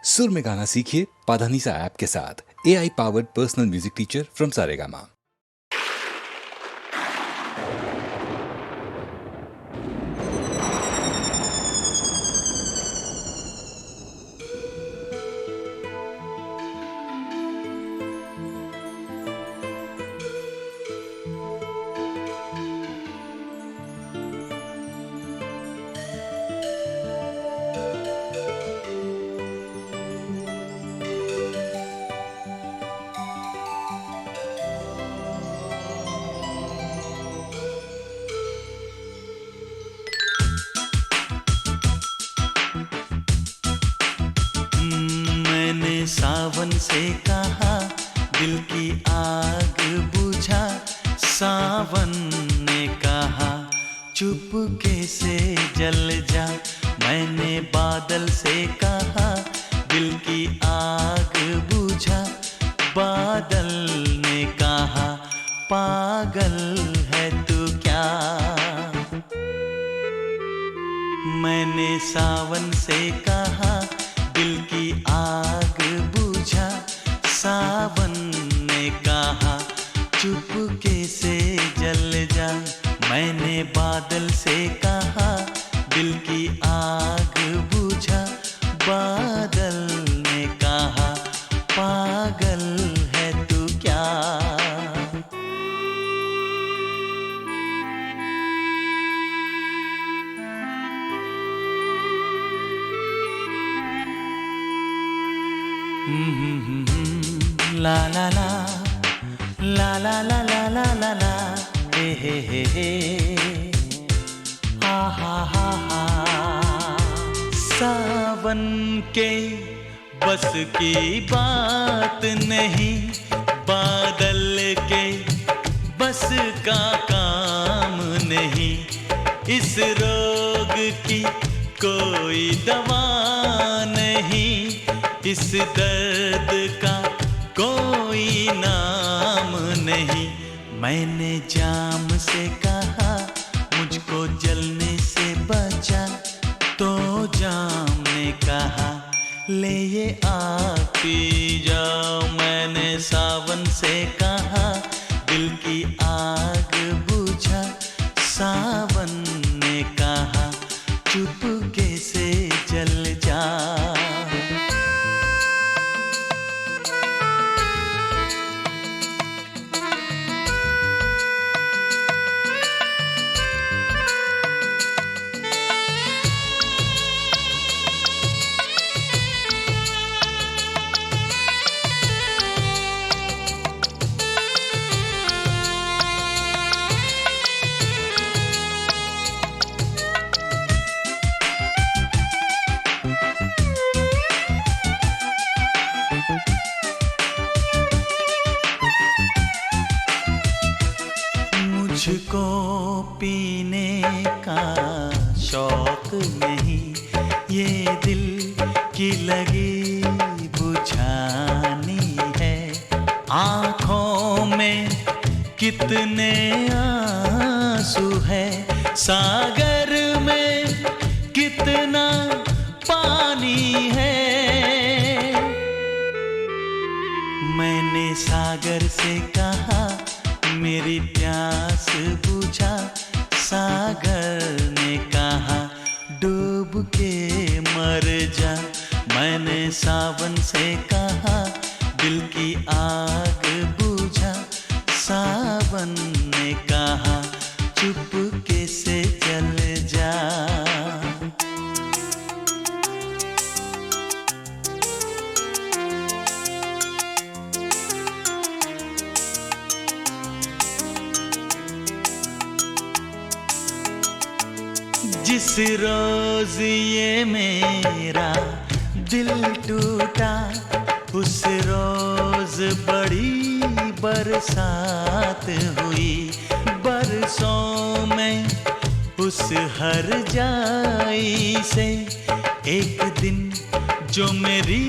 सुर में गाना सीखिए पाधानीसा ऐप के साथ। AI powered personal music teacher from Saregama. मैंने सावन से कहा दिल की आग बुझा, सावन ने कहा चुपके से जल जा। मैंने बादल से कहा दिल की आग बुझा, बादल ने कहा पागल है तू क्या। मैंने सावन से कहा दिल की आग बुझा, सावन ने कहा चुपके से जल जा। मैंने बादल से कहा दिल की आग बुझा, बादल ने कहा पागल है तू क्या। ला ला ला ला ला ला ला ला ला ला हे हा हा हा हा। सावन के बस की बात नहीं, बादल के बस का काम नहीं। इस रोग की कोई दवा नहीं, इस दर्द का कोई नाम नहीं। मैंने जाम से कहा मुझको जलने से बचा, तो जाम ने कहा ले ये आग पी जाओ। मैंने सावन से कहा दिल की आग बुझा, सावन ने कहा चुपके से जल जा। मुझको पीने का शौक नहीं, ये दिल की लगी बुझानी है। आँखों में कितने आंसू है, सागर में कितना पानी है। मैंने सागर से कहा मेरी प्यास बुझा, सागर ने कहा डूब के मर जा। मैंने सावन से कहा दिल की आग बुझा, सावन ने कहा चुपके से जल जा। जिस रोज ये मेरा दिल टूटा, उस रोज बड़ी बरसात हुई। बरसों में उस हर जाई से एक दिन जो मेरी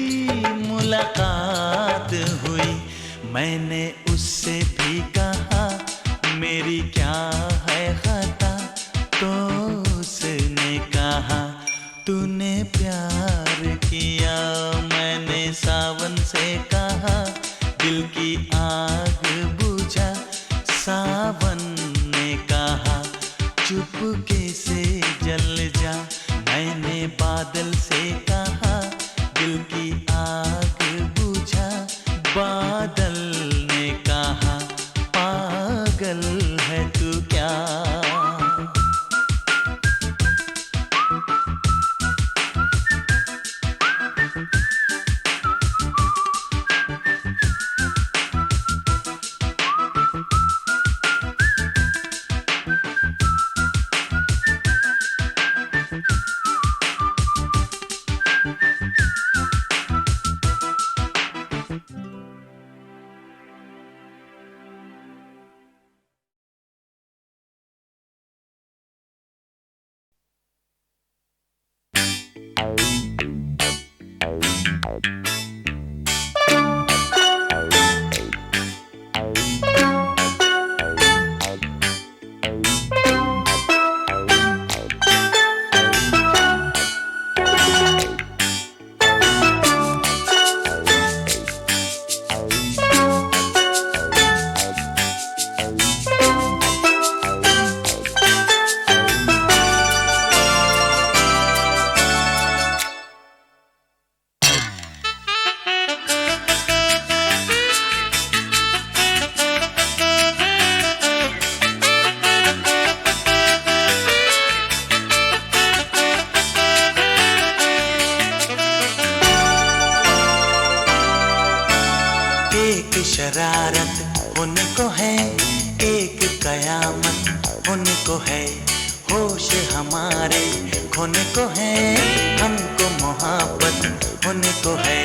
मुलाकात हुई। मैंने उससे भी कहा मेरी क्या है खता, तो उसने कहा तूने प्यार किया। मैं एक शरारत होने को है, एक कयामत होने को है, होश हमारे खोने को है, हमको मोहब्बत होने को है।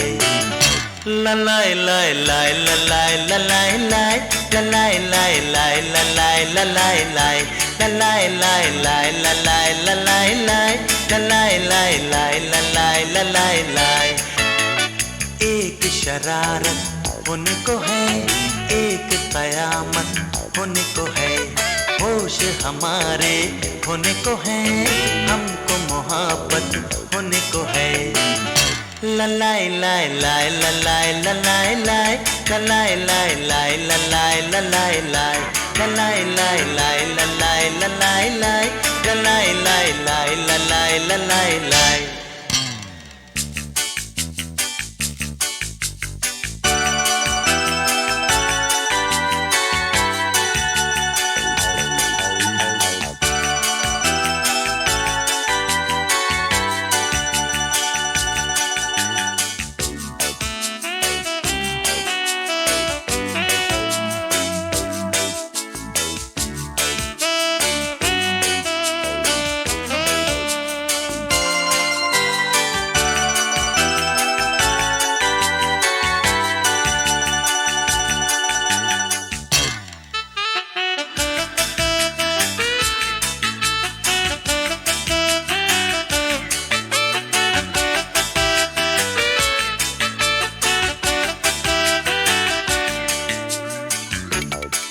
ललाए लाए लाए ललाए ललाए लाए ललाए लाए लाए ललाए ललाए लाए ललाए लाए लाए ललाए ललाए लाए ललाए लाए लाए ललाए ललाए लाए। एक शरारत होने को है, एक कयामत होने को है, होश हमारे खोने को है, हमको मोहब्बत होने को है। ललाए लाए लाए ललाए ललाए लाए ललाए लाए लाए ललाए ललाए लाए ललाए लाए लाए ललाए ललाए लाए ललाए लाए लाए ललाए ललाए लाए।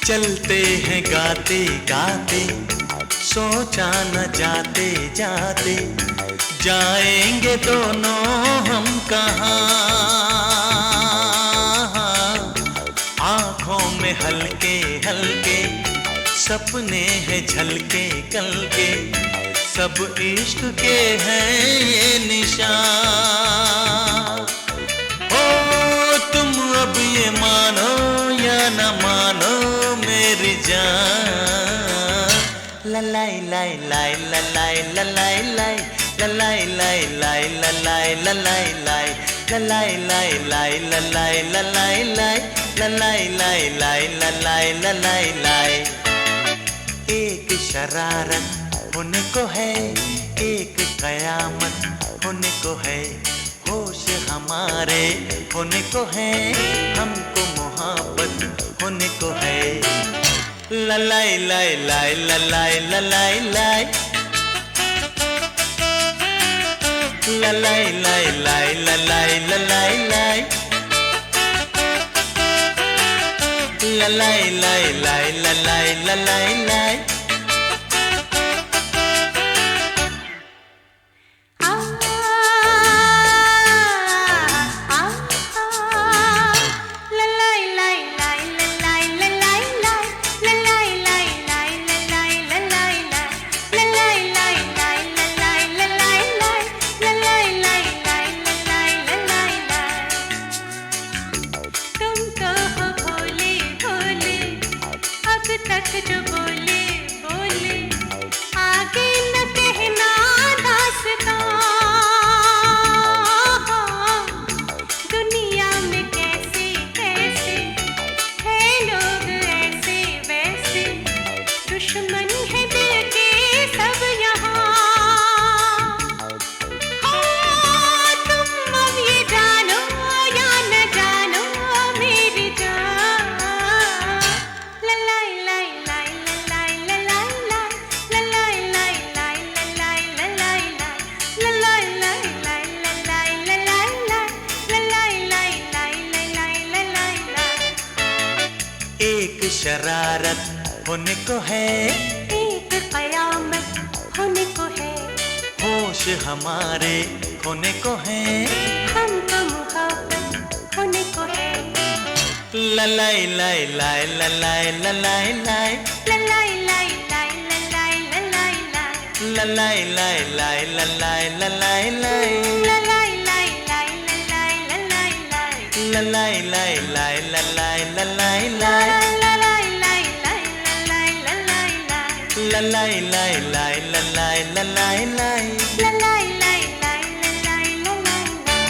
चलते हैं गाते गाते, सोचा न जाते जाते, जाएंगे दोनों हम कहाँ। आँखों में हल्के हल्के सपने हैं झलके कल के, सब इश्क के हैं ये निशान। ओ तुम अब ये मानो या न मानो मेरी जान। ललाई लाई लाई ललाई ललाई लाई ललाई लाई लाई ललाई ललाई लाई ललाई लाई लाई ललाई ललाई लाई ललाई लाई लाई ललाई ललाई लाई। एक शरारत होने को है, एक कयामत होने को है, होश हमारे होने को है, हमको मोहब्बत होने को है। ललाई लाई लाई ललाई ललाई लाई ललाई लाई लाई ललाई ललाई लाई ललाई लाई लाई ललाई ललाई लाई। तक जो बोले शरारत होने को है, एक कयामत होने को है, होश हमारे खोने को है, हमको मोहब्बत होने को है। ललाई लाई लाई ललाई ललाई लाई, ललाई लाई लाई ललाई ललाई लाई, ललाई लाई लाई ललाई ललाई लाई, ललाई लाई लाई ललाई ललाई लाई, ललाई लाई लाई ललाई ललाई लाई, ललाई लाई लाई ललाई ललाई लाई, ललाई लाई लाई ललाई ललाई लाई। ललाई लाई लाई ललाई ललाई लाई।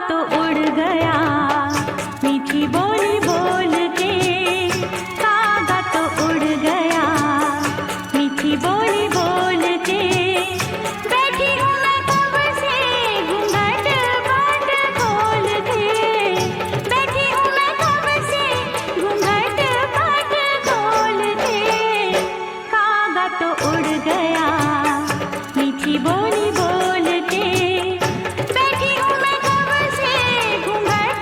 तो उड़ गया मीठी बोली बोल के, कागा तो उड़ गया मीठी बोली बोल के, बैठी हूँ मैं कब से घूंघट बाट खोल के, बैठी हूँ मैं कब से घूंघट बाट खोल के, कागा तो उड़ गया मीठी बोली बोल के, बैठी हूँ मैं कब से घूंघट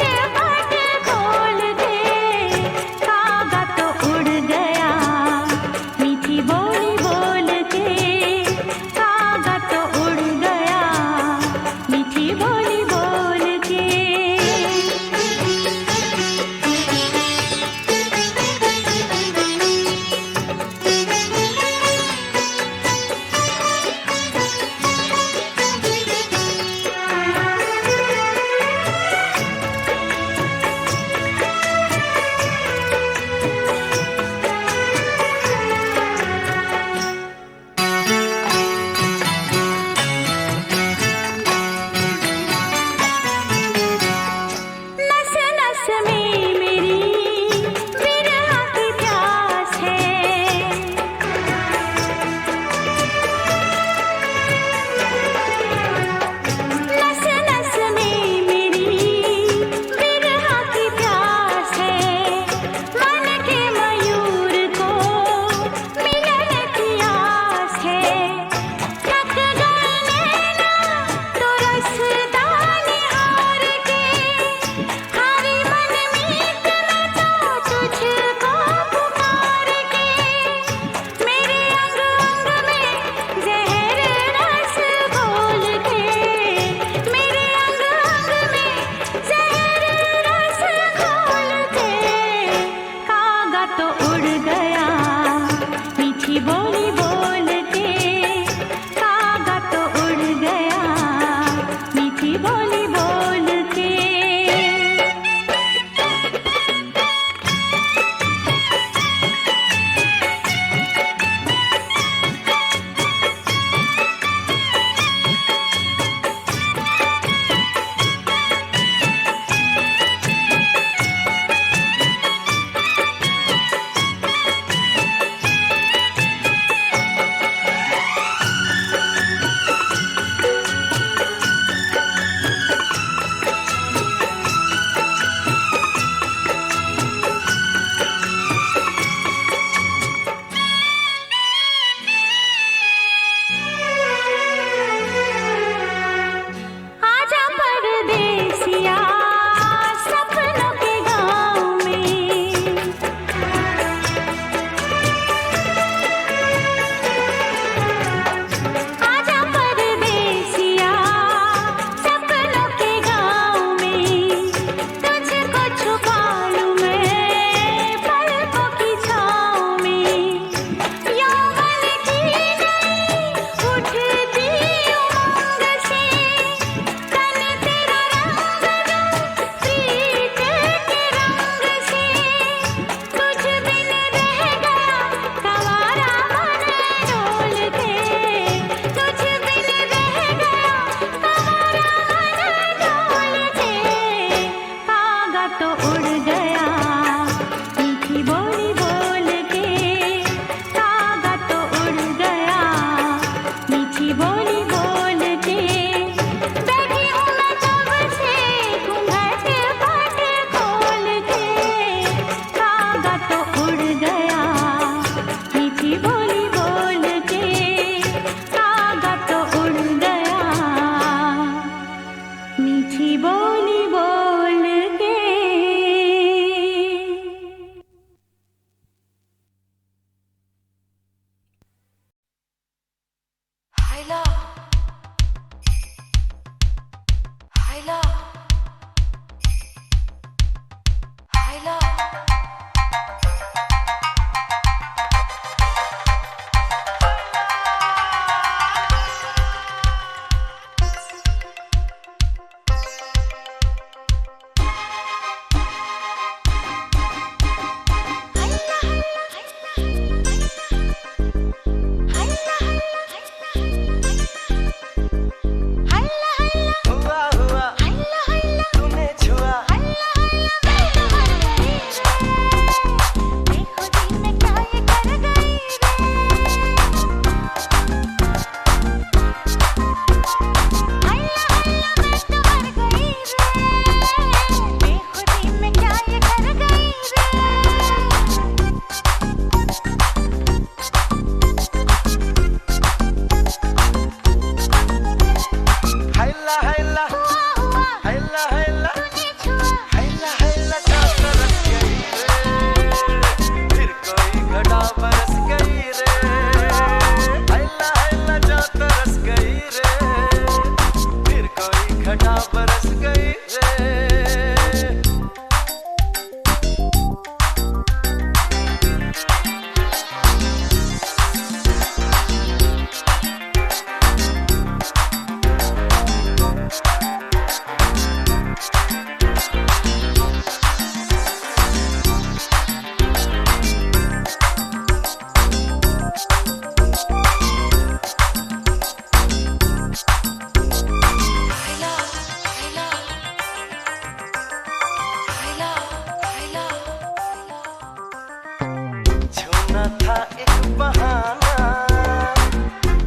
ढूंढना था एक बहाना,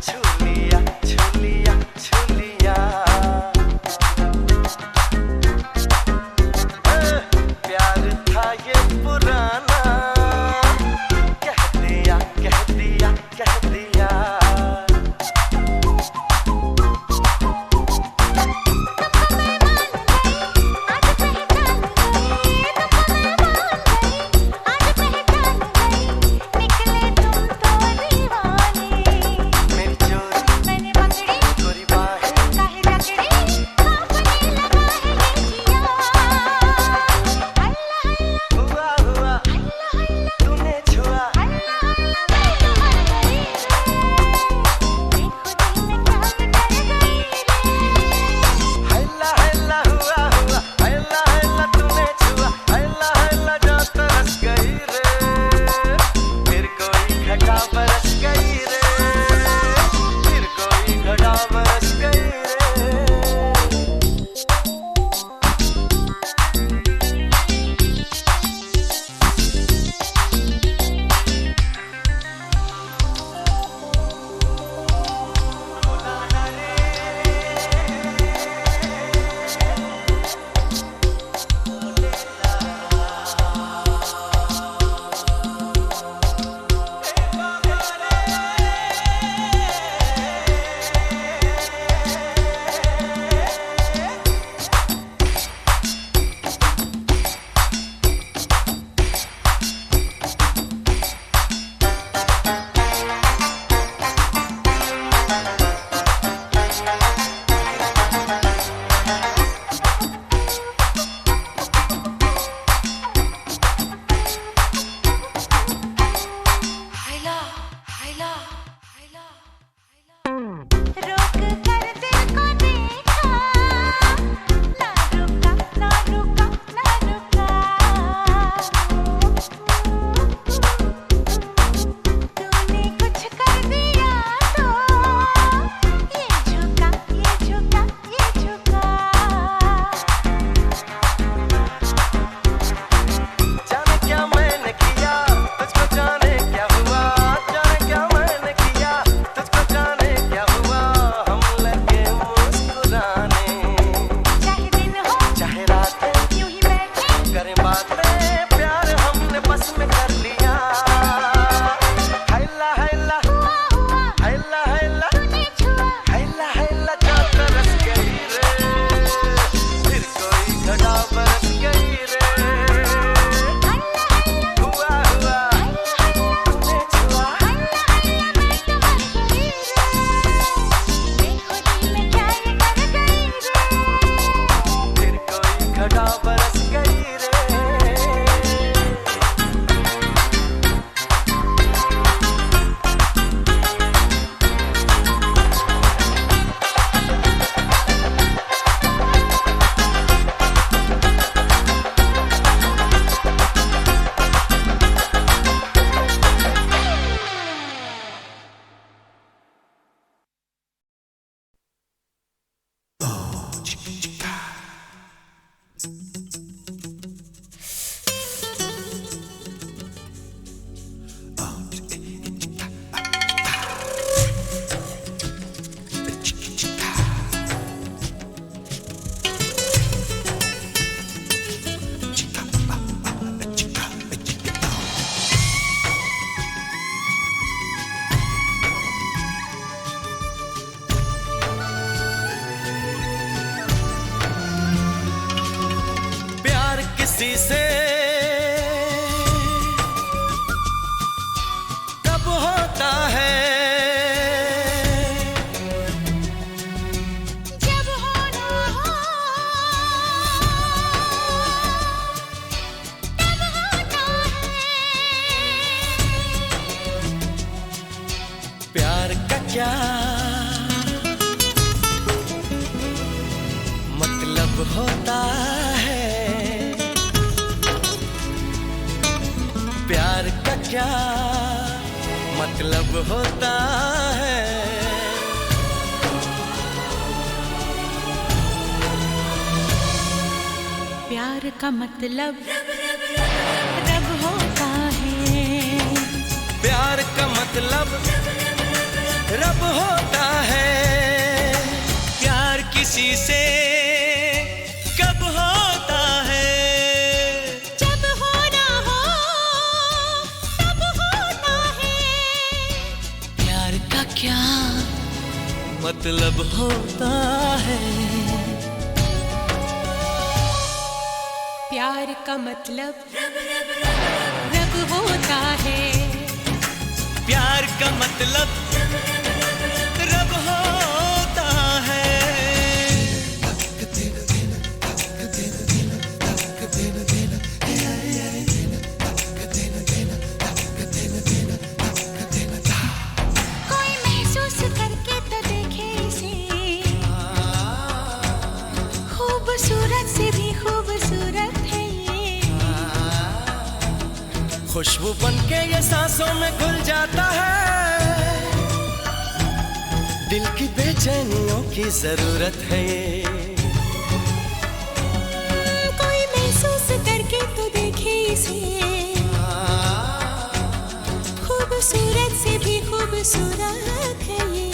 छू लिया छू लिया छू लिया। प्यार था ये पुराना, कह दिया कह दिया कह दिया। किसी से कब होता है, जब होना हो तब होता है। प्यार का क्या मतलब होता है, प्यार का क्या मतलब होता है। प्यार का मतलब रब होता है। मतलब रब होता है। प्यार किसी से कब होता है? जब होना हो तब होता है। प्यार का क्या मतलब होता है? प्यार का मतलब रब होता है। प्यार का मतलब रब होता है। कोई महसूस करके तो देखे इसे, खूबसूरत से भी खूबसूरत है ये। खुशबू बनके ये सांसों में घुल जाता है। दिल की बेचैनियों की जरूरत है ये। कोई महसूस करके तो देखे इसे, खूबसूरत से भी खूबसूरत है ये।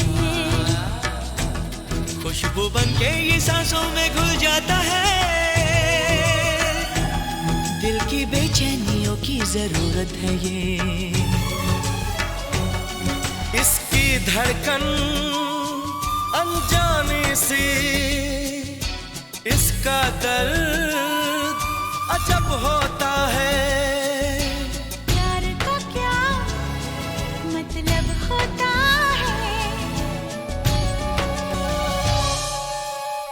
खुशबू बनके ये सांसों में घुल जाता है। दिल की बेचैनियों की जरूरत है ये। इसकी धड़कन अनजानी सी, इसका दर्द अजब होता है। प्यार का क्या मतलब होता है?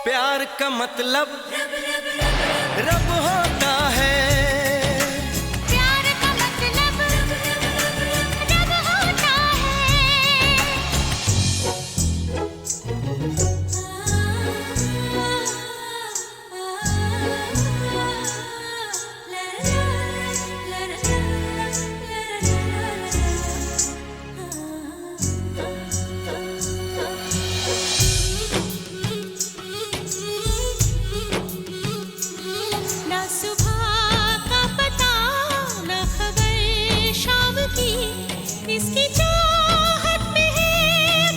प्यार का मतलब रब होता है। प्यार का मतलब रब होता ना सुबह का पता ना खबर शाम की, इसकी चाहत में है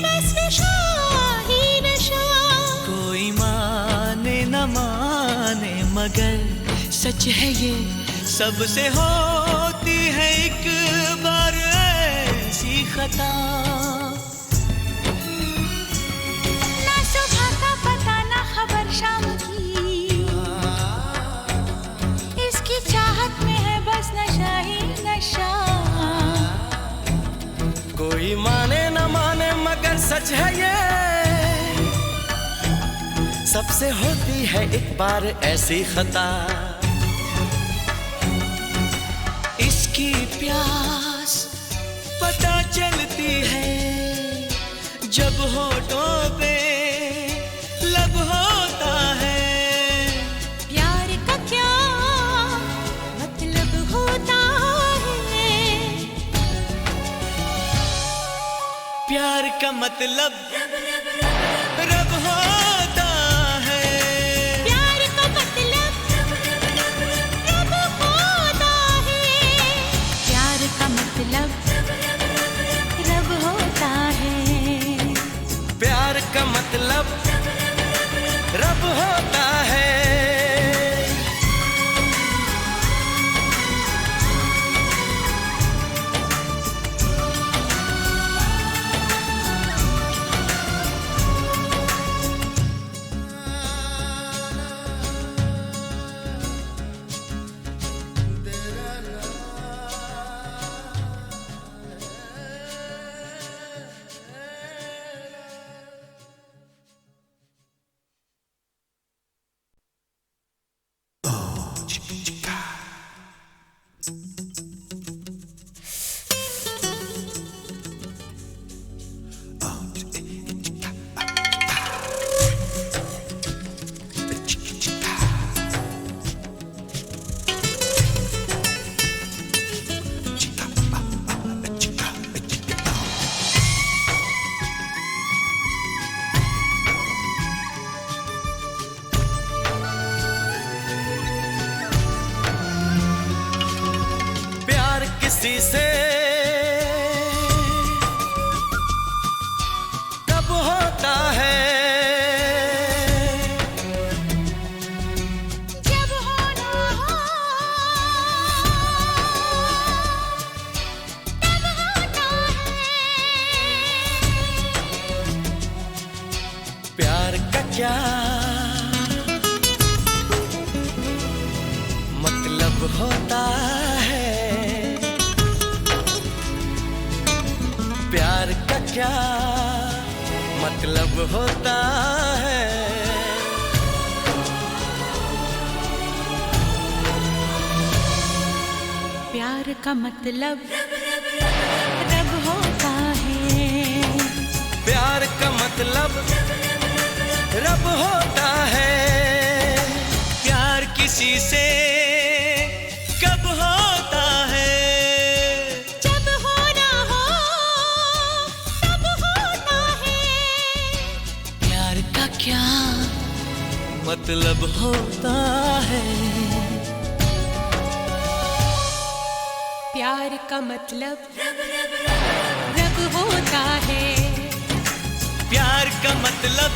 बस नशा ही नशा। कोई माने न माने मगर सच है ये, सबसे होती है एक बार ऐसी खता। ना सुबह का पता ना खबर शाम की, इसकी चाहत में है बस नशा ही नशा। कोई माने न माने मगर सच है ये, सबसे होती है एक बार ऐसी खता। इसकी प्यास पता चलती है जब होठों पे लब होता है। प्यार का क्या मतलब होता है? प्यार का मतलब रब होता है। प्यार का मतलब रब होता है। प्यार का मतलब रब होता है। प्यार का मतलब रब होता है। किसी से होता है, प्यार का क्या मतलब होता है। प्यार का मतलब रब होता है, प्यार का मतलब रब होता है। प्यार किसी से कब होता है, जब होना हो तब होता है। प्यार का क्या मतलब होता है। प्यार का मतलब रब होता है, प्यार का मतलब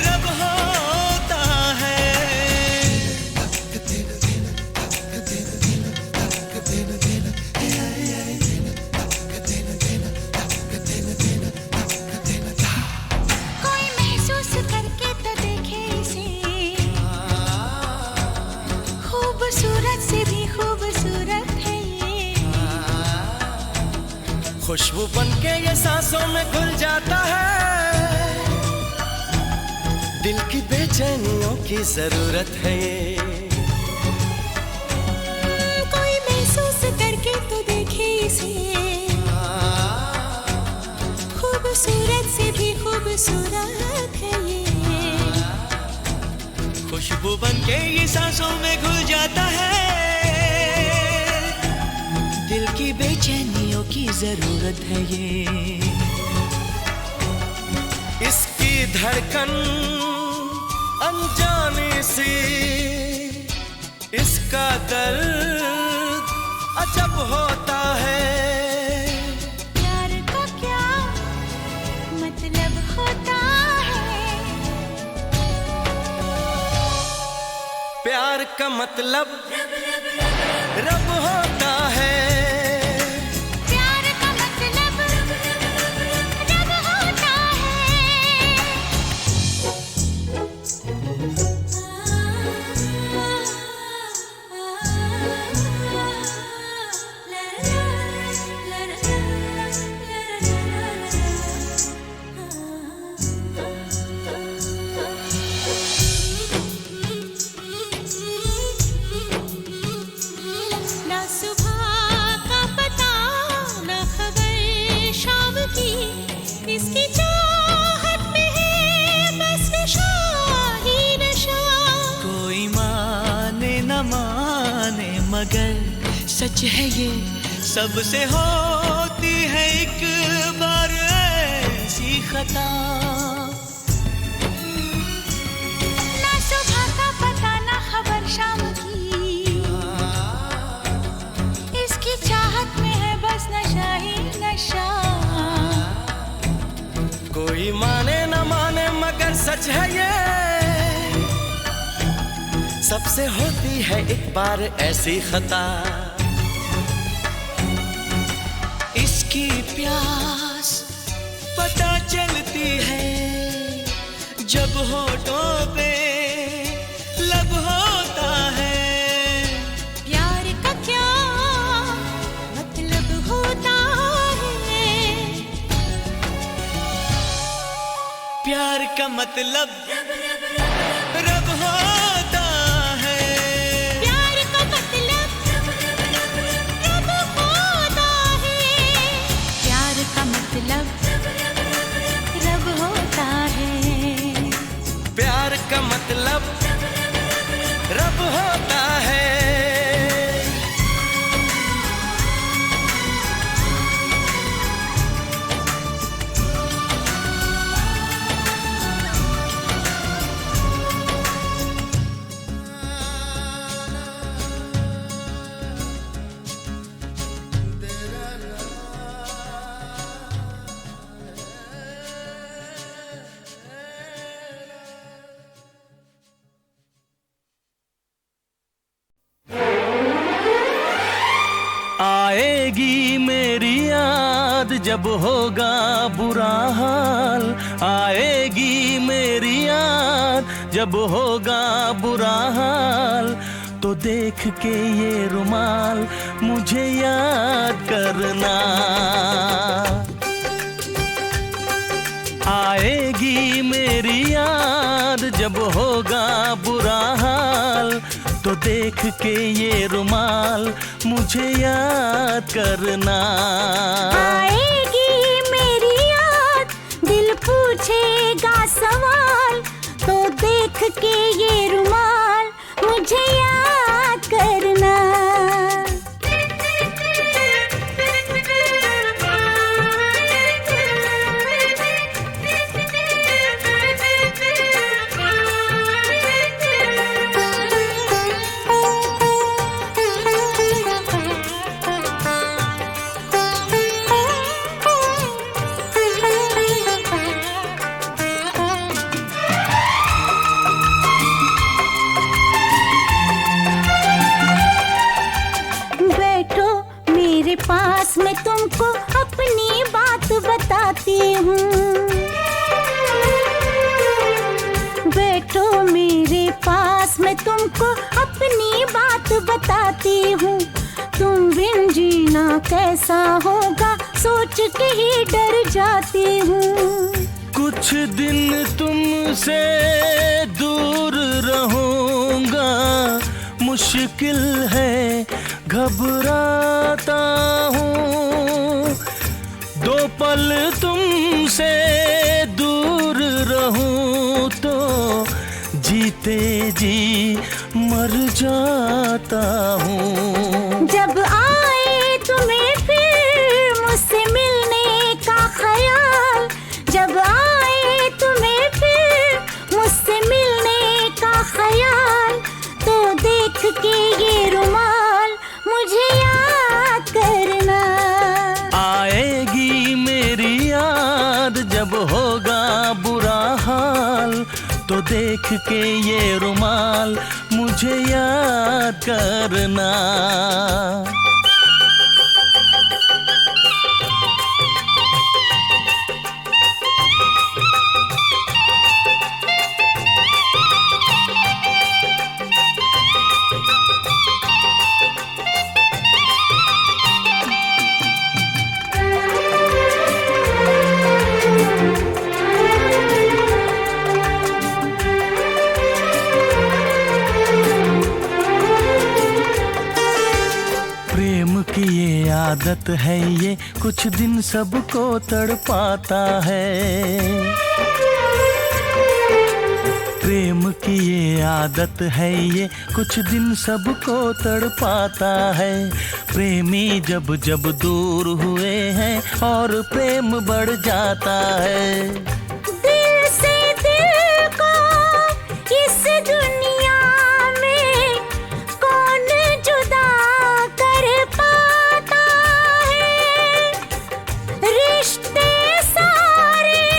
रब होता है। कोई महसूस करके तो देखे इसे, खूबसूरत से भी खूबसूरत है ये। खुशबू बनके ये सांसों में घुल जाता है, दिल की बेचैनियों की जरूरत है ये। कोई महसूस करके तो देखे इसे, खूबसूरत से भी खूबसूरत है ये। खुशबू बनके ये सांसों में घुल जाता है, दिल की बेचैनियों की जरूरत है ये। इसकी धड़कन अनजाने सी, इसका दर्द अजब होता है। प्यार का क्या मतलब होता है, प्यार का मतलब रब होता है। प्यार का मतलब रब होता ना सुबह का पता ना खबर शाम की, इसकी चाहत में है बस नशा ही नशा। कोई माने न माने मगर सच है ये, सबसे होती है एक बार ऐसी खता। ना सुबह का पता ना खबर शाम की, इसकी चाहत में है बस नशा ही नशा। कोई माने न माने मगर सच है ये, सबसे होती है एक बार ऐसी खता। इसकी प्यास पता चलती है जब होठों पे लब होता है। प्यार का क्या मतलब होता है, प्यार का मतलब रब होता है। प्यार का मतलब रब होता है, प्यार का मतलब रब होता है। प्यार का मतलब रब होता है। आएगी मेरी याद जब होगा बुरा हाल, आएगी मेरी याद जब होगा बुरा हाल। तो देख के ये रुमाल मुझे याद करना। आएगी मेरी याद जब होगा बुरा हाल, तो देख के ये रुमाल मुझे याद करना। आएगी मेरी याद, दिल पूछेगा सवाल, तो देख के ये रुमाल मुझे याद करना। पास मैं तुमको अपनी बात बताती हूँ। बैठो मेरे पास, मैं तुमको अपनी बात बताती हूँ। तुम बिन जीना कैसा होगा, सोच के ही डर जाती हूँ। कुछ दिन तुमसे दूर रहूंगा, मुश्किल है घबराता हूँ। दो पल तुमसे दूर रहूं तो जीते जी मर जाता हूँ। जब आए तुम्हें फिर मुझसे मिलने का ख्याल, जब आए तुम्हें फिर मुझसे मिलने का ख्याल, तो देख के ये रुमाल मुझे याद करना। आएगी मेरी याद जब होगा बुरा हाल, तो देख के ये रुमाल मुझे याद करना। आदत है ये कुछ दिन सबको तड़पाता है। प्रेम की ये आदत है ये कुछ दिन सबको तड़पाता है। प्रेमी जब जब दूर हुए हैं और प्रेम बढ़ जाता है। दिल से दिल को इस दुनिया में कौन जुदा कर पाता है। रिश्ते सारे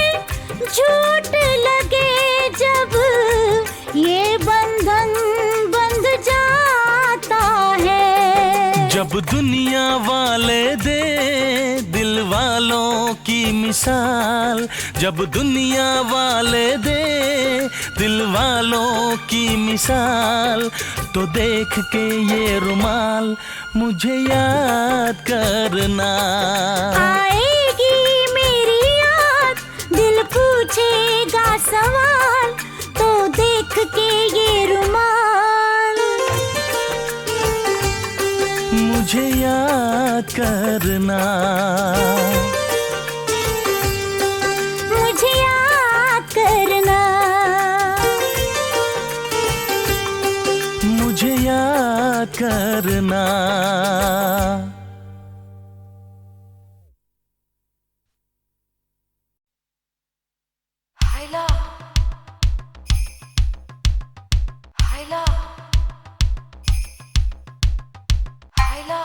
झूठ लगे जब ये बंधन बंध जाता है। जब दुनिया वाले दे दिल वालों की मिसाल, जब दुनिया वाले दे दिल वालों की मिसाल, तो देख के ये रुमाल मुझे याद करना। आएगी मेरी याद, दिल पूछेगा सवाल, तो देख के ये रुमाल मुझे याद करना। मुझे याद करना। मुझे याद करना। Hayla, Hayla, Hayla.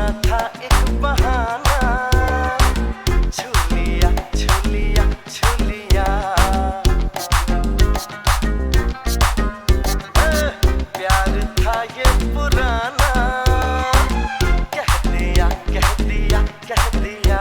बना था एक बहाना, छू लिया छू लिया छू लिया। प्यार था ये पुराना, कह दिया कह दिया कह दिया।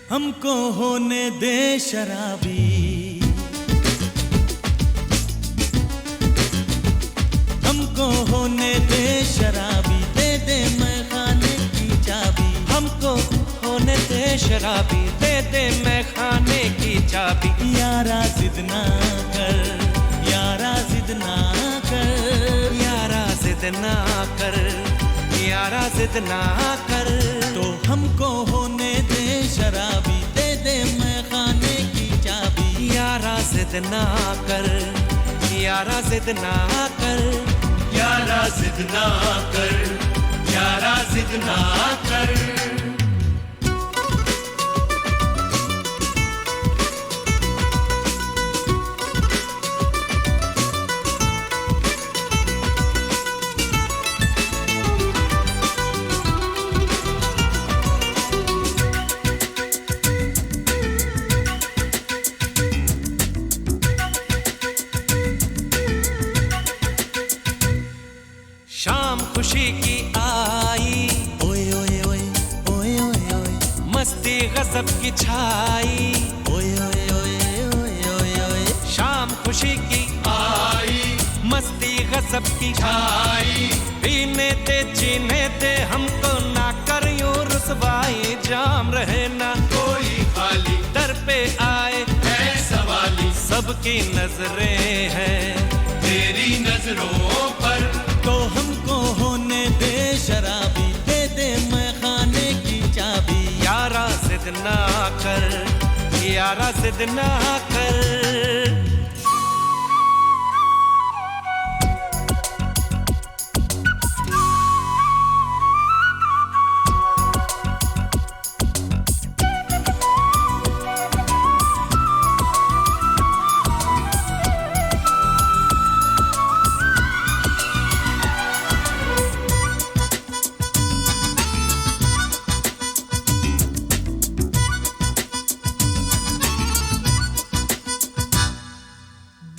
हमको होने दे शराबी, हमको होने दे शराबी, दे दे मैं खाने की चाबी। हमको होने दे शराबी, दे दे मैं खाने की चाबी। यारा जिद ना कर, यारा जिद ना कर, यारा जिद ना कर, यारा जिद ना कर। तो हमको होने दे शराबी, दे दे मैं खाने की चाबी। यारा जिद ना कर, यारा जिद ना कर, यारा जिद ना कर, यारा जिद ना कर। खुशी की आई, ओए ओए ओए ओए ओए ओए, मस्ती गजब की छाई, ओए ओए ओए ओए ओए ओए, शाम खुशी की आई मस्ती गजब की छाई, पीने दे जीने दे हमको, ना कर यूं रुसवाई, जाम रहे ना कोई खाली दर पे आए है सवाली, सबकी नजरें हैं तेरी नजरों पर। तो हमको होने दे शराबी, दे दे मैं खाने की चाबी। यारा जिद ना कर, यारा जिद ना कर।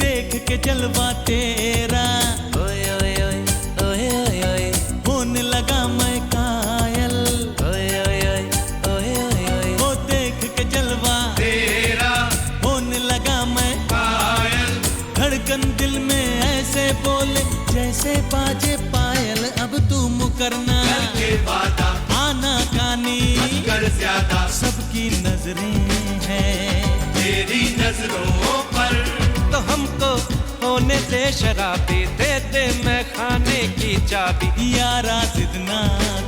देख के जलवा तेरा, ओए ओए ओए ओए ओए ओए होने लगा मैं कायल। ओए ओए ओए ओए ओए ओए वो देख के जलवा तेरा होने लगा मैं कायल, धड़कन दिल में ऐसे बोले जैसे बाजे पायल। अब तू मुकरना के वादा आना कानी, कर ज्यादा सबकी नजरें हैं तेरी नजरों पर। तो हमको होने दे शराबी, दे दे मैं खाने की चाबी। यारा जिद ना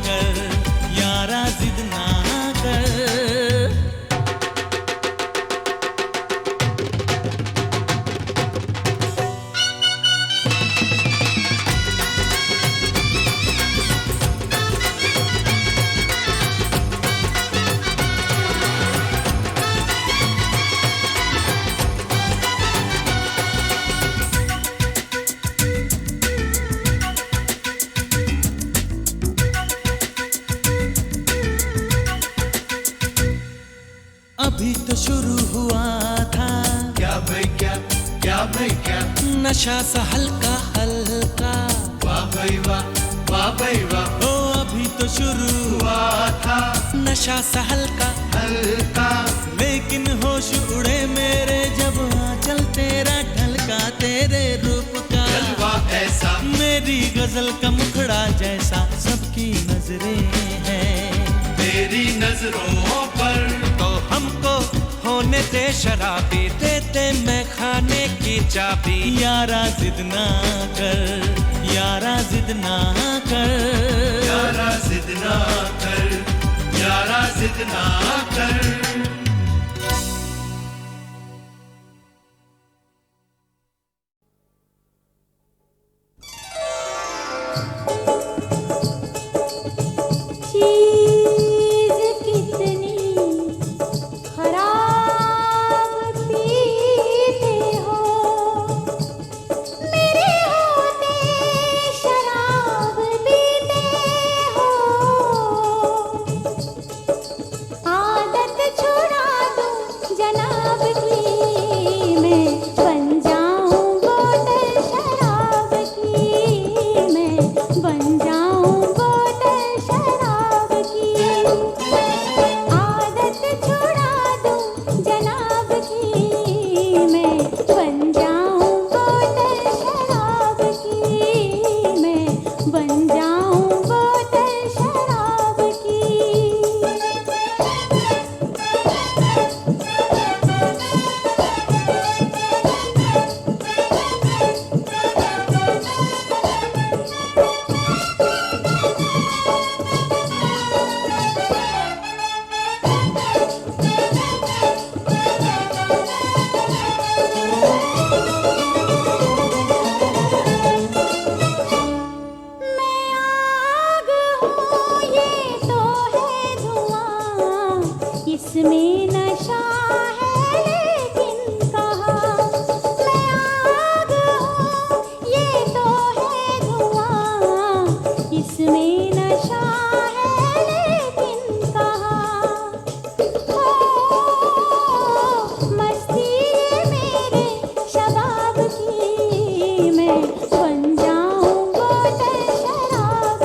कर, यारा जिद ना कर। अभी तो शुरू हुआ था, क्या भाई क्या, क्या भाई क्या, नशा सा हल्का हल्का, वाह भाई वाह, वाह भाई वाह। ओ अभी तो शुरू हुआ था नशा सा हल्का हल्का, लेकिन होश उड़े मेरे जब आंचल तेरा ढलका। तेरे रूप का जलवा ऐसा मेरी गजल का मुखड़ा जैसा, सबकी नजरें हैं तेरी नजरों पर। तो हमको होने दे शराबी, दे दे मैं खाने की चाबी। यारा जिद ना कर, यारा जिद ना कर। यारा जिद ना कर, यारा जिद ना कर। चीज कितनी खराब पीते हो, मेरे होते शराब पीते हो। आदत छुड़ा दूं जनाब की, मैं बन जाऊं बोतल शराब की, मैं बन जाऊं बोतल शराब की। आदत छुड़ा दूं जनाब की, मैं बन जाऊं बोतल शराब की, मैं बन जाऊं बोतल शराब की। मैं आग हूँ ये तो है धुआं, इसमें नशा है लेकिन कहाँ। मैं आग हूँ ये तो है धुआं, इसमें नशा है लेकिन कहाँ। हो मस्ती है मेरे शबाब की, मैं बन जाऊं बोतल शराब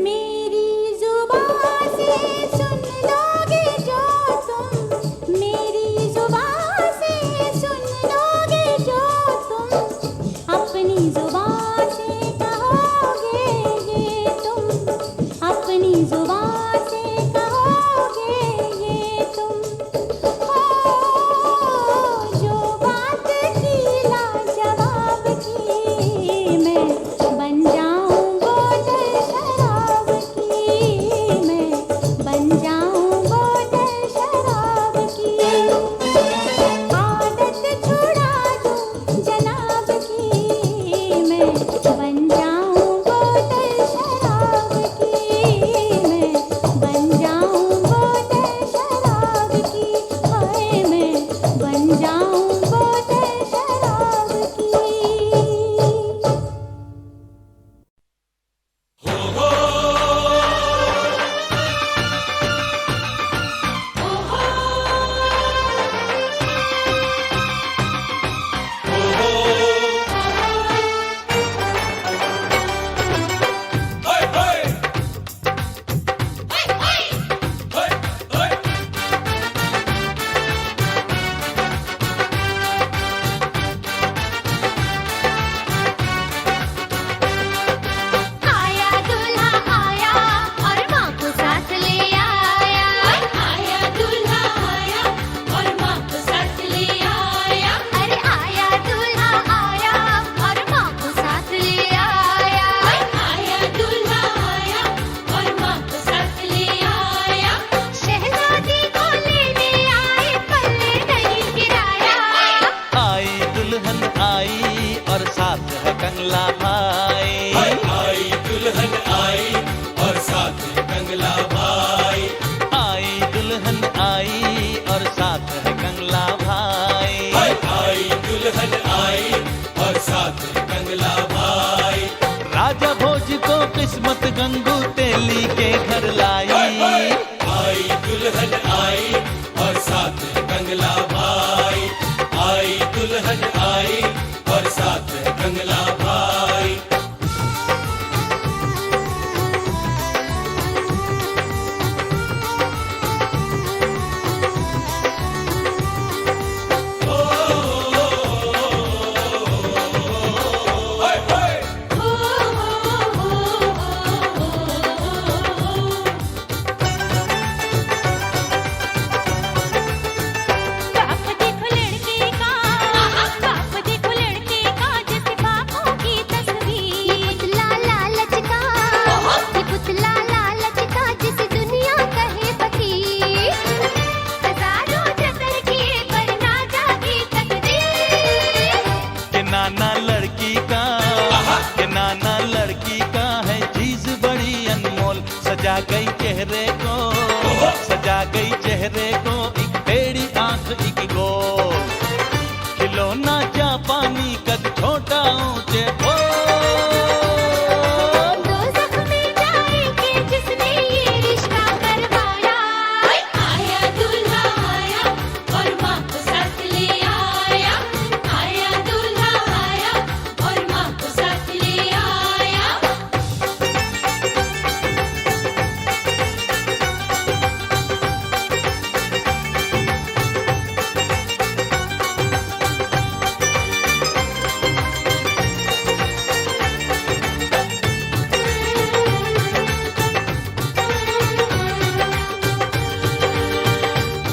मेरी जुबान से सुन लोगे जो तुम, मेरी जुबान से सुन लोगे जो तुम, अपनी जुबान से कहोगे ये तुम, अपनी जुबान से कहोगे ये तुम। जो बात की लाजवाब की, मैं बन जाऊं बोतल शराब की, मैं बन जाऊं बोतल शराब की। आदत छुड़ा दूं जनाब की, मैं बन जाऊं बोतल शराब की, मैं बन जाऊं बोतल शराब की, हाय मैं बन जाऊं बोतल शराब की। आया दूल्हा आया और माँ को साथ ले आया, आया दूल्हा आया और माँ को साथ ले आया, अरे आया दूल्हा आया और माँ को साथ ले आया, आया दूल्हा आया और माँ को साथ ले आया। शहजादी को लेने आए पल्ले नहीं गिराया, आई दुल्हन आई और साथ है कंगला भाई। आई दुल्हन आई और साथ में कंगला भाई। आई दुल्हन आई और साथ है कंगला भाई। आई दुल्हन आई और साथ में कंगला भाई। राजा भोज को किस्मत गंगू तेली के घर लाई। आई दुल्हन आई और साथ में कंगला भाई। आई दुल्हन आई और साथ में कंगला भाई। बाप देखो लड़के का, बाप देखो लड़के का, जैसे बापों की तस्वीर। ये पुतला लालच का, ये पुतला लालच का, जिसे दुनिया कहे फकीर। हजारों जतर किए पर ना जागी तकदीर। के नाना लड़की का, के नाना लड़की का है चीज बड़ी अनमोल। सजा गई चेहरे को, सजा गई चेहरे को, एक टेढ़ी आंख एक गोल। खिलौना जापानी कद छोटा ऊंचे बोल। दोज़ख में जाएंगे जिसने ये रिश्ता करवाया, आया दूल्हा आया और माँ को साथ ले आया, आया दूल्हा आया और माँ को साथ ले आया।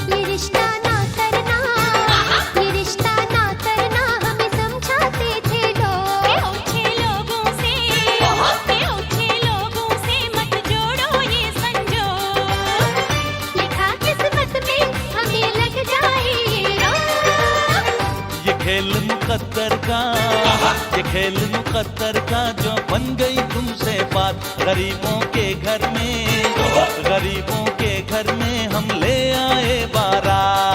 ये रिश्ता ना करना, ये रिश्ता ना करना, हमें समझाते थे लोग। ओछे लोगों से, ओछे लोगों से मत जोड़ो ये संजोग। लिखा किस्मत में हमें लग जाए ये रोग। ये खेल मुकद्दर का, ये खेल मुकद्दर का, जो बन गई तुमसे बात। गरीबों के घर में, गरीबों के घर में हम ले आए बारात।